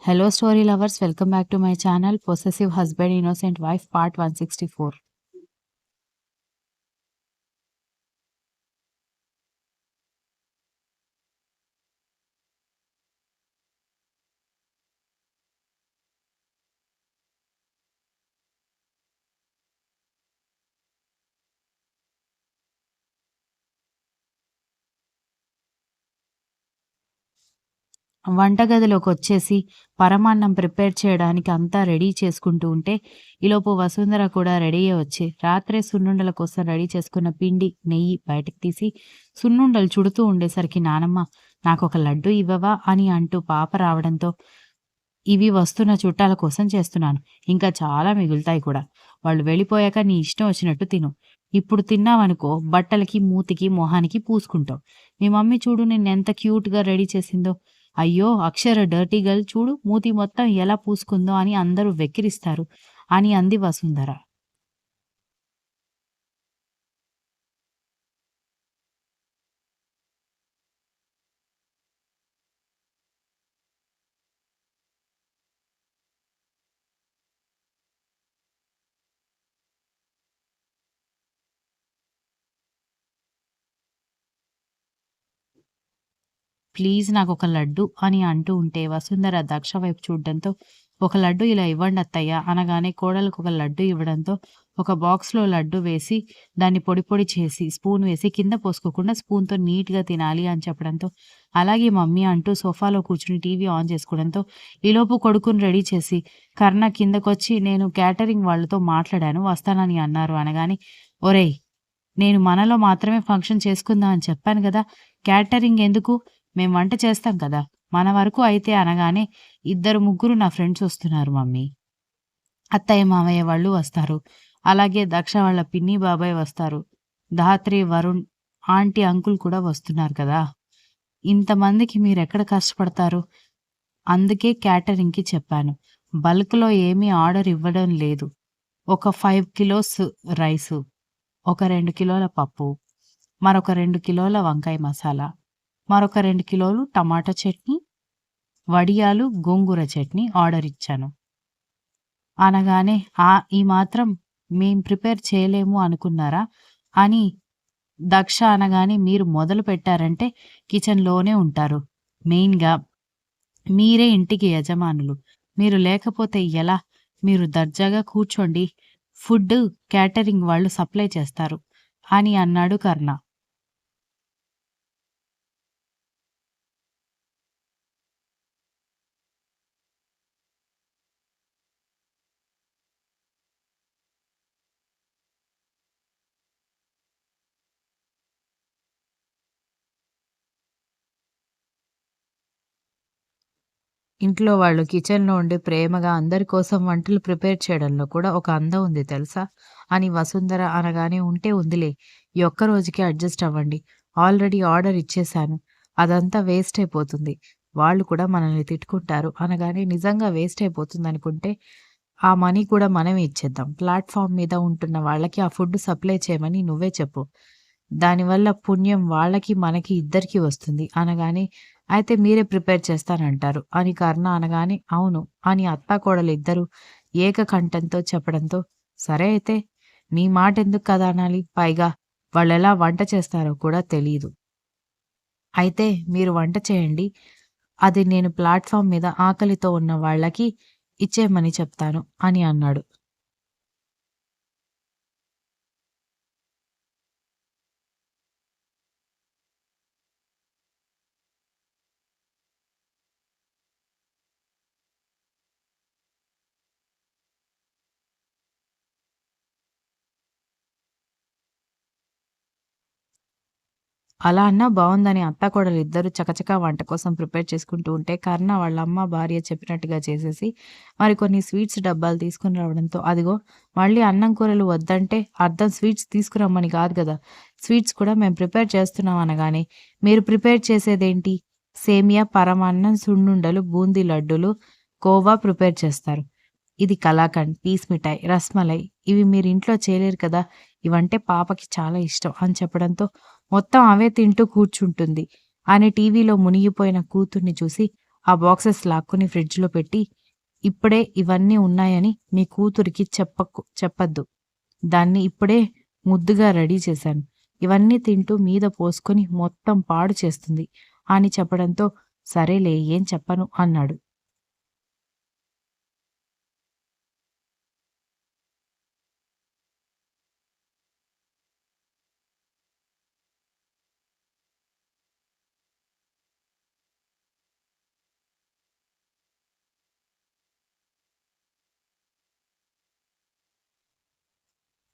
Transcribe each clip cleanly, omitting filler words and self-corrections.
Hello, story lovers. Welcome back to my channel, Possessive Husband, Innocent Wife, Part 164. వంటగదిలోకొచ్చేసి పరమాన్నం prepare చేయడానికి అంతా ready చేసుకుంటూ ఉంటే, ఈలోపు వసుంధర కూడా రెడీ అయ్యి వచ్చి, రాత్రే సున్నుండల కోసం రెడీ చేసుకున్న పిండి, నెయ్యి బయటకు తీసి, సున్నుండలు చుడుతూ ఉండేసరికి నానమ్మ, నాకొక లడ్డు ఇవ్వవా అని అంటూ పాప రావడంతో, ఇవి వస్తున్న చుట్టాల కోసం చేస్తున్నాను. ఇంకా చాలా మిగులుతాయి కూడా. వాళ్ళు వెళ్ళిపోయాక నీ ఇష్టం వచ్చినట్టు తిను. ఇప్పుడు తిన్నావనుకో బట్టలకి, మూతికి, మొహానికి పూసుకుంటావు. మీ మమ్మీ చూడు నిన్నెంత క్యూట్‌గా రెడీ చేసిందో. అయ్యో! అక్షర డర్టీ గర్ల్ చూడు మూతి మొత్తం ఎలా పూసుకుందో అని అందరూ వెక్కిరిస్తారు అని అంది వసుంధర. ప్లీజ్ నాకొక లడ్డు అని అంటూ ఉంటే వసుంధర దక్ష వైపు చూడడంతో, ఒక లడ్డు ఇలా ఇవ్వండి అత్తయ్య అనగానే కోడలకు ఒక లడ్డు ఇవ్వడంతో, ఒక బాక్స్‌లో లడ్డు వేసి దాన్ని పొడి పొడి చేసి స్పూన్ వేసి కింద పోసుకోకుండా స్పూన్‌తో నీట్‌గా తినాలి అని చెప్పడంతో, అలాగే మమ్మీ అంటూ సోఫాలో కూర్చుని టీవీ ఆన్ చేసుకోవడంతో, ఈలోపు కొడుకుని రెడీ చేసి కర్ణ కిందకొచ్చి నేను క్యాటరింగ్ వాళ్ళతో మాట్లాడాను వస్తానని అన్నారు అనగానే, ఒరేయ్! నేను మనలో మాత్రమే ఫంక్షన్ చేసుకుందాం అని చెప్పాను గదా! క్యాటరింగ్ ఎందుకు? మేం వంట చేస్తాం కదా! మన వరకు అయితే అనగానే, ఇద్దరు ముగ్గురు నా ఫ్రెండ్స్ వస్తున్నారు మమ్మీ. అత్తయ్య, మామయ్య వాళ్ళు వస్తారు. అలాగే దక్ష వాళ్ళ పిన్ని, బాబాయ్ వస్తారు. ధాత్రి, వరుణ్, ఆంటీ, అంకుల్ కూడా వస్తున్నారు కదా! ఇంతమందికి మీరెక్కడ కష్టపడతారు? అందుకే క్యాటరింగ్‌కి చెప్పాను. బల్క్‌లో ఏమీ ఆర్డర్ ఇవ్వడం లేదు. ఒక 5 కిలోస్ రైసు, ఒక 2 కిలోల పప్పు, మరొక 2 కిలోల వంకాయ మసాలా, మరొక 2 కిలోలు టమాటా చట్నీ, వడియాలు, గోంగూర చట్నీ ఆర్డర్ ఇచ్చాను. అనగానే, ఈ మాత్రం మేం ప్రిపేర్ చేయలేము అనుకున్నారా? అని దక్ష అనగానే, మీరు మొదలు పెట్టారంటే కిచెన్‌లోనే ఉంటారు. మెయిన్‌గా మీరే ఇంటికి యజమానులు. మీరు లేకపోతే ఎలా? మీరు దర్జాగా కూర్చోండి. ఫుడ్డు క్యాటరింగ్ వాళ్ళు సప్లై చేస్తారు అని అన్నాడు కర్ణ. ఇంట్లో వాళ్ళు కిచెన్‌లో ఉండి ప్రేమగా అందరి కోసం వంటలు ప్రిపేర్ చేయడంలో కూడా ఒక అందం ఉంది తెలుసా? అని వసుంధర అనగానే, ఉంటే ఉందిలే. ఈ ఒక్క రోజుకి అడ్జస్ట్ అవ్వండి. ఆల్రెడీ ఆర్డర్ ఇచ్చేశాను. అదంతా వేస్ట్ అయిపోతుంది. వాళ్ళు కూడా మనల్ని తిట్టుకుంటారు అనగానే, నిజంగా వేస్ట్ అయిపోతుందనుకుంటే ఆ మనీ కూడా మనమే ఇచ్చేద్దాం. ప్లాట్‌ఫార్మ్ మీద ఉంటున్న వాళ్ళకి ఆ ఫుడ్ సప్లై చేయమని నువ్వే చెప్పు. దానివల్ల పుణ్యం వాళ్ళకి, మనకి ఇద్దరికీ వస్తుంది అనగానే, అయితే మీరే ప్రిపేర్ చేస్తానంటారు అని కర్ణ అనగానే, అవును అని అత్తాకోడలిద్దరూ ఏకకంఠంతో చెప్పడంతో, సరే అయితే మీ మాటెందుకు కాదనాలి? పైగా వాళ్ళెలా వంట చేస్తారో కూడా తెలీదు. అయితే మీరు వంట చేయండి. అది నేను ప్లాట్‌ఫార్మ్ మీద ఆకలితో ఉన్న వాళ్ళకి ఇచ్చేయమని చెప్తాను అని అన్నాడు. అలా అన్నా బావుందని అత్తాకోడలిద్దరూ చకచకా వంట కోసం ప్రిపేర్ చేసుకుంటూ ఉంటే, కర్ణ వాళ్ళమ్మ, భార్య చెప్పినట్టుగా చేసేసి, మరికొన్ని స్వీట్స్ డబ్బాలు తీసుకొని రావడంతో, అదిగో మళ్ళీ అన్నం కూరలు వద్దంటే అర్థం స్వీట్స్ తీసుకురమ్మని కాదు గదా! స్వీట్స్ కూడా మేము ప్రిపేర్ చేస్తున్నాం అనగానే, మీరు ప్రిపేర్ చేసేదేంటి? సేమియా, పరమాన్నం, సున్నుండలు, బూందీ లడ్డూలు, కోవా ప్రిపేర్ చేస్తారు. ఇది కలాకండ్, పీస్ మిఠాయి, రస్మలై ఇవి మీరింట్లో చేయలేరు కదా! ఇవంటే పాపకి చాలా ఇష్టం అని చెప్పడంతో, మొత్తం అవే తింటూ కూర్చుంటుంది అని టీవీలో మునిగిపోయిన కూతుర్ని చూసి, ఆ బాక్సెస్ లాక్కొని ఫ్రిడ్జ్‌లో పెట్టి, "ఇప్పుడే ఇవన్నీ ఉన్నాయని మీ కూతురికి చెప్పద్దు. దాన్ని ఇప్పుడే ముద్దుగా రెడీ చేశాను. ఇవన్నీ తింటూ మీద పోసుకొని మొత్తం పాడు చేస్తుంది" అని చెప్పడంతో, "సరేలే ఏం చెప్పను" అన్నాడు.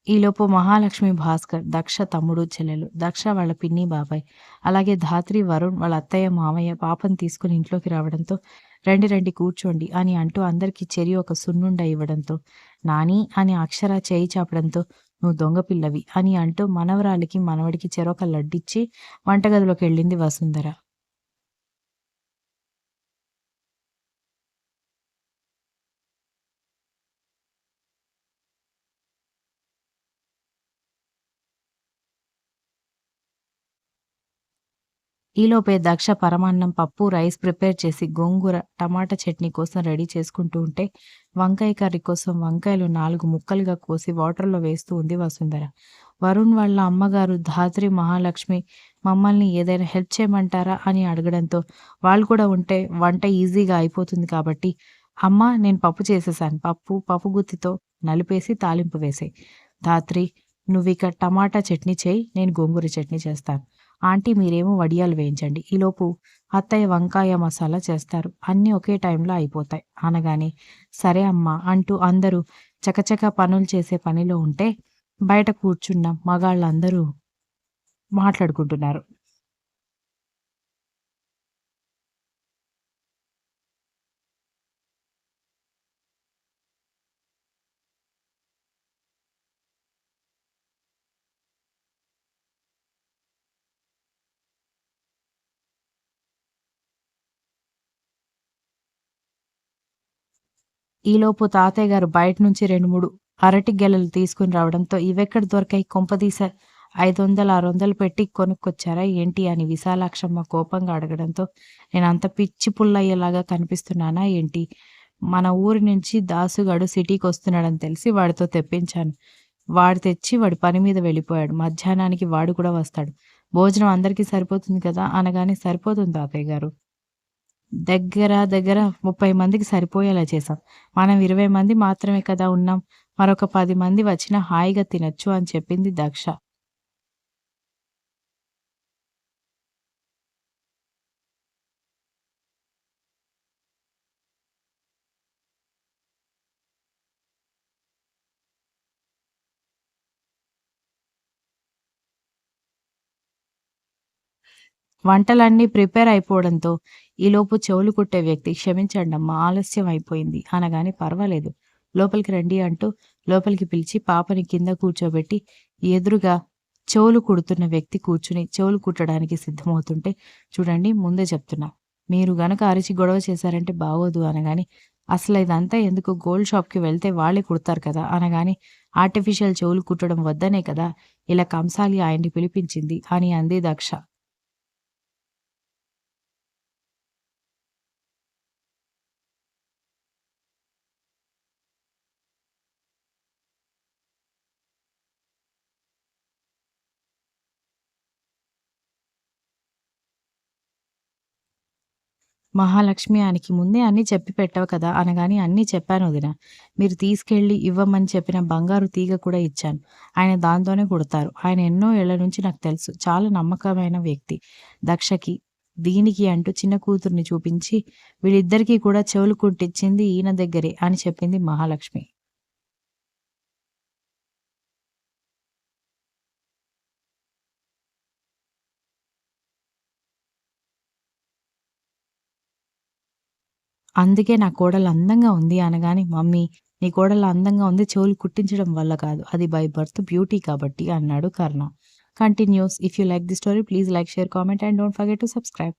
ఈలోపు మహాలక్ష్మి, భాస్కర్, దక్ష తమ్ముడు, చెల్లెలు, దక్ష వాళ్ళ పిన్ని, బాబాయ్, అలాగే ధాత్రి, వరుణ్ వాళ్ళ అత్తయ్య, మామయ్య పాపని తీసుకొని ఇంట్లోకి రావడంతో, "రండి రండి కూర్చోండి" అని అంటూ అందరికీ చెరి ఒక సున్నుండ ఇవ్వడంతో, నాని అని అక్షర చేయి చాపడంతో, "నువ్వు దొంగ పిల్లవి" అని అంటూ మనవరాలికి, మనవడికి చెరొక లడ్డిచ్చి వంటగదిలోకెళ్ళింది వసుంధర. ఈలోపే దక్ష పరమాన్నం, పప్పు, రైస్ ప్రిపేర్ చేసి గోంగూర, టమాటా చట్నీ కోసం రెడీ చేసుకుంటూ ఉంటే, వంకాయ కర్రీ కోసం వంకాయలు 4 ముక్కలుగా కోసి వాటర్‌లో వేస్తూ ఉంది వసుంధర. వరుణ్ వాళ్ళ అమ్మగారు ధాత్రి, మహాలక్ష్మి మమ్మల్ని ఏదైనా హెల్ప్ చేయమంటారా అని అడగడంతో, వాళ్ళు కూడా ఉంటే వంట ఈజీగా అయిపోతుంది కాబట్టి, అమ్మా నేను పప్పు చేసేసాను. పప్పు గుత్తితో నలిపేసి తాలింపు వేసేయి. ధాత్రి నువ్విక టమాటా చట్నీ చెయ్యి, నేను గోంగూర చట్నీ చేస్తాను. ఆంటీ మీరేమో వడియాలు వేయించండి. ఈలోపు అత్తయ్య వంకాయ మసాలా చేస్తారు. అన్నీ ఒకే టైంలో అయిపోతాయి అనగానే, సరే అమ్మా అంటూ అందరూ చకచకా పనులు చేసే పనిలో ఉంటే, బయట కూర్చున్న మగాళ్ళందరూ మాట్లాడుకుంటున్నారు. ఈలోపు తాతయ్య గారు బయట నుంచి 2, 3 అరటి గెలలు తీసుకొని రావడంతో, "ఇవెక్కడ దొరికాయి కొంపదీసి 500, 600 పెట్టి కొనుక్కొచ్చారా ఏంటి?" అని విశాలాక్షమ్మ కోపంగా అడగడంతో, "నేనంత పిచ్చి పుల్లయ్యలాగా కనిపిస్తున్నానా ఏంటి? మన ఊరి నుంచి దాసుగాడు సిటీకొస్తున్నాడని తెలిసి వాడితో తెప్పించాను. వాడు తెచ్చి వాడి పని మీద వెళ్ళిపోయాడు. మధ్యాహ్నానికి వాడు కూడా వస్తాడు. భోజనం అందరికీ సరిపోతుంది కదా" అనగానే, "సరిపోతుంది తాతయ్య గారు. దగ్గర 30 మందికి సరిపోయేలా చేశాం. మనం 20 మంది మాత్రమే కదా ఉన్నాం. మరొక 10 మంది వచ్చినా హాయిగా తినొచ్చు" అని చెప్పింది దక్ష. వంటలన్నీ ప్రిపేర్ అయిపోవడంతో, ఈలోపు చెవులు కుట్టే వ్యక్తి, "క్షమించండమ్మా ఆలస్యం అయిపోయింది" అనగానే, "పర్వాలేదు లోపలికి రండి" అంటూ లోపలికి పిలిచి పాపని కింద కూర్చోబెట్టి, ఎదురుగా చెవులు కుడుతున్న వ్యక్తి కూర్చుని చెవులు కుట్టడానికి సిద్ధమవుతుంటే, "చూడండి ముందే చెప్తున్నా. మీరు గనక అరిచి గొడవ చేశారంటే బాగోదు" అనగానే, "అసలు ఇదంతా ఎందుకు గోల్డ్ షాప్‌కి వెళ్తే వాళ్ళే కుడతారు కదా" అనగానే, "ఆర్టిఫిషియల్ చెవులు కుట్టడం వద్దనే కదా ఇలా కంసాలి ఆయన్ని పిలిపించింది" అని అంది దక్ష. మహాలక్ష్మి ఆయనకి ముందే అన్నీ చెప్పి పెట్టావు కదా! అనగానే, "అన్నీ చెప్పాను వదిన. మీరు తీసుకెళ్ళి ఇవ్వమని చెప్పిన బంగారు తీగ కూడా ఇచ్చాను. ఆయన దాంతోనే కుడతారు. ఆయన ఎన్నో ఏళ్ల నుంచి నాకు తెలుసు. చాలా నమ్మకమైన వ్యక్తి దక్షకి. దీనికి" అంటూ చిన్న కూతుర్ని చూపించి, "వీళ్ళిద్దరికీ కూడా చెవులు కుట్టించింది ఈయన దగ్గరే" అని చెప్పింది మహాలక్ష్మి. "అందుకే నా కోడలు అందంగా ఉంది" అనగానే, "మమ్మీ నీ కోడలు అందంగా ఉంది చెవులు కుట్టించడం వల్ల కాదు. అది బై బర్త్ బ్యూటీ కాబట్టి" అన్నాడు Karna. Continues. If you like the story please like, share, comment and don't forget to subscribe.